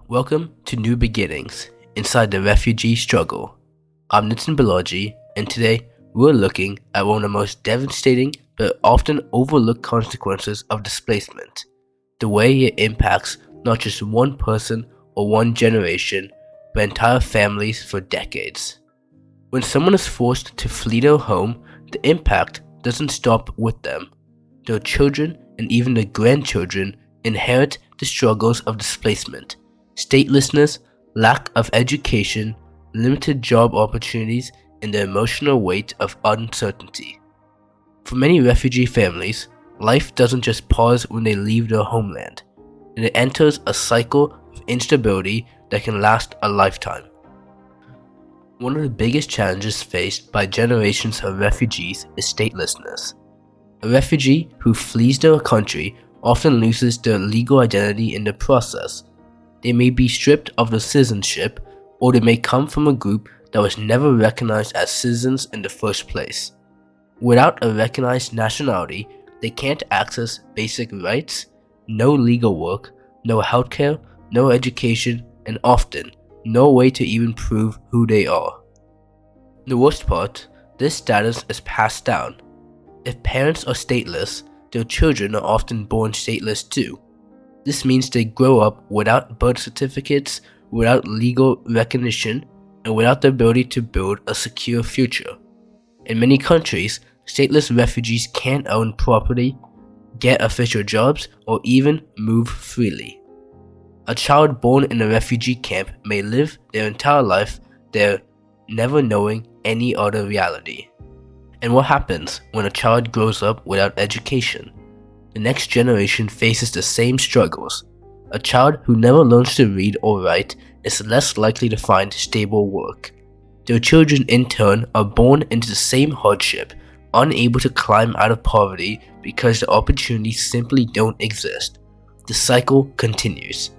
Welcome to New Beginnings inside the Refugee Struggle. I'm Nitin Balaji, and today we're looking at one of the most devastating but often overlooked consequences of displacement, the way it impacts not just one person or one generation, but entire families for decades. When someone is forced to flee their home, the impact doesn't stop with them. Their children and even their grandchildren inherit the struggles of displacement, statelessness, lack of education, limited job opportunities, and the emotional weight of uncertainty. For many refugee families, life doesn't just pause when they leave their homeland, and it enters a cycle of instability that can last a lifetime. One of the biggest challenges faced by generations of refugees is statelessness. A refugee who flees their country often loses their legal identity in the process. They may be stripped of their citizenship, or they may come from a group that was never recognized as citizens in the first place. Without a recognized nationality, they can't access basic rights, no legal work, no healthcare, no education, and often no way to even prove who they are. The worst part, this status is passed down. If parents are stateless, their children are often born stateless too. This means they grow up without birth certificates, without legal recognition, and without the ability to build a secure future. In many countries, stateless refugees can't own property, get official jobs, or even move freely. A child born in a refugee camp may live their entire life there, never knowing any other reality. And what happens when a child grows up without education? The next generation faces the same struggles. A child who never learns to read or write is less likely to find stable work. Their children in turn are born into the same hardship, unable to climb out of poverty because the opportunities simply don't exist. The cycle continues.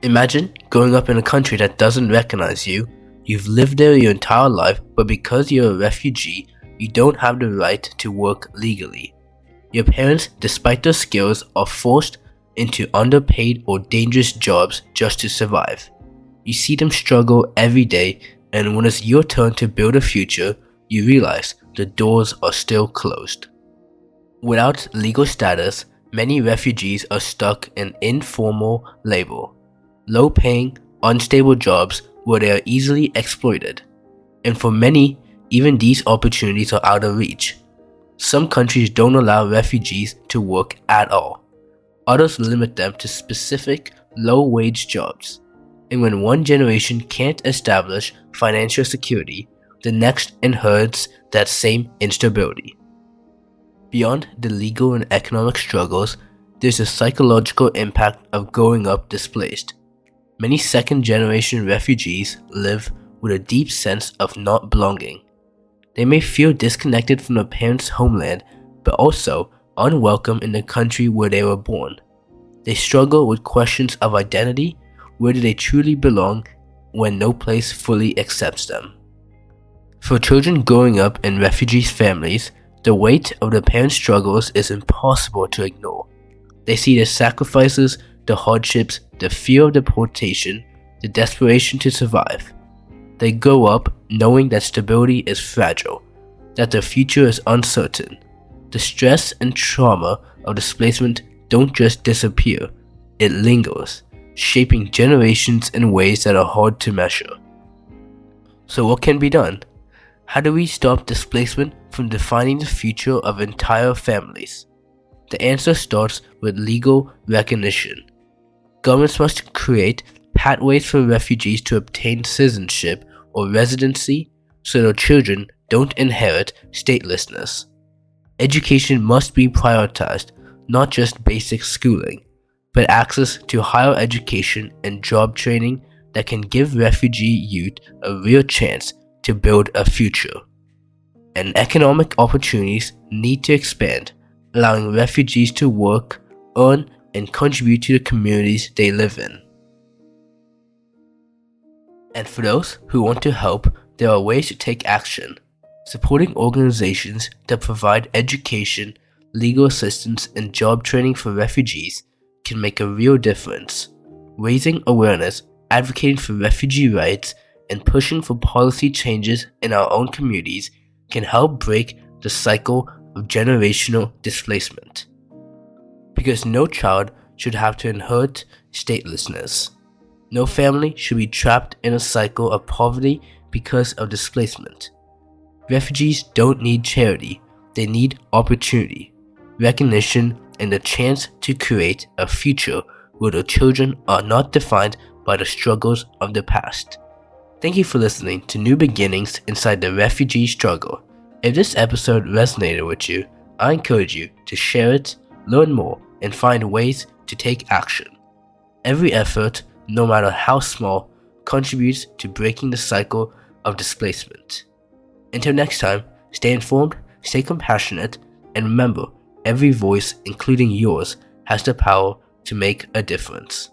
Imagine growing up in a country that doesn't recognize you. You've lived there your entire life, but because you're a refugee, you don't have the right to work legally. Your parents, despite their skills, are forced into underpaid or dangerous jobs just to survive. You see them struggle every day, and when it's your turn to build a future, you realize the doors are still closed. Without legal status, many refugees are stuck in informal labor, low-paying, unstable jobs where they are easily exploited. And for many, even these opportunities are out of reach. Some countries don't allow refugees to work at all. Others limit them to specific, low-wage jobs. And when one generation can't establish financial security, the next inherits that same instability. Beyond the legal and economic struggles, there's a psychological impact of growing up displaced. Many second-generation refugees live with a deep sense of not belonging. They may feel disconnected from their parents' homeland, but also unwelcome in the country where they were born. They struggle with questions of identity. Where do they truly belong when no place fully accepts them? For children growing up in refugees' families, the weight of their parents' struggles is impossible to ignore. They see the sacrifices, the hardships, the fear of deportation, the desperation to survive. They grow up knowing that stability is fragile, that their future is uncertain. The stress and trauma of displacement don't just disappear, it lingers, shaping generations in ways that are hard to measure. So what can be done? How do we stop displacement from defining the future of entire families? The answer starts with legal recognition. Governments must create pathways for refugees to obtain citizenship or residency so their children don't inherit statelessness. Education must be prioritized, not just basic schooling, but access to higher education and job training that can give refugee youth a real chance to build a future. And economic opportunities need to expand, allowing refugees to work, earn, and contribute to the communities they live in. And for those who want to help, there are ways to take action. Supporting organizations that provide education, legal assistance, and job training for refugees can make a real difference. Raising awareness, advocating for refugee rights, and pushing for policy changes in our own communities can help break the cycle of generational displacement. Because no child should have to inherit statelessness. No family should be trapped in a cycle of poverty because of displacement. Refugees don't need charity, they need opportunity, recognition, and the chance to create a future where their children are not defined by the struggles of the past. Thank you for listening to New Beginnings Inside the Refugee Struggle. If this episode resonated with you, I encourage you to share it, learn more, and find ways to take action. Every effort, no matter how small, contributes to breaking the cycle of displacement. Until next time, stay informed, stay compassionate, and remember, every voice, including yours, has the power to make a difference.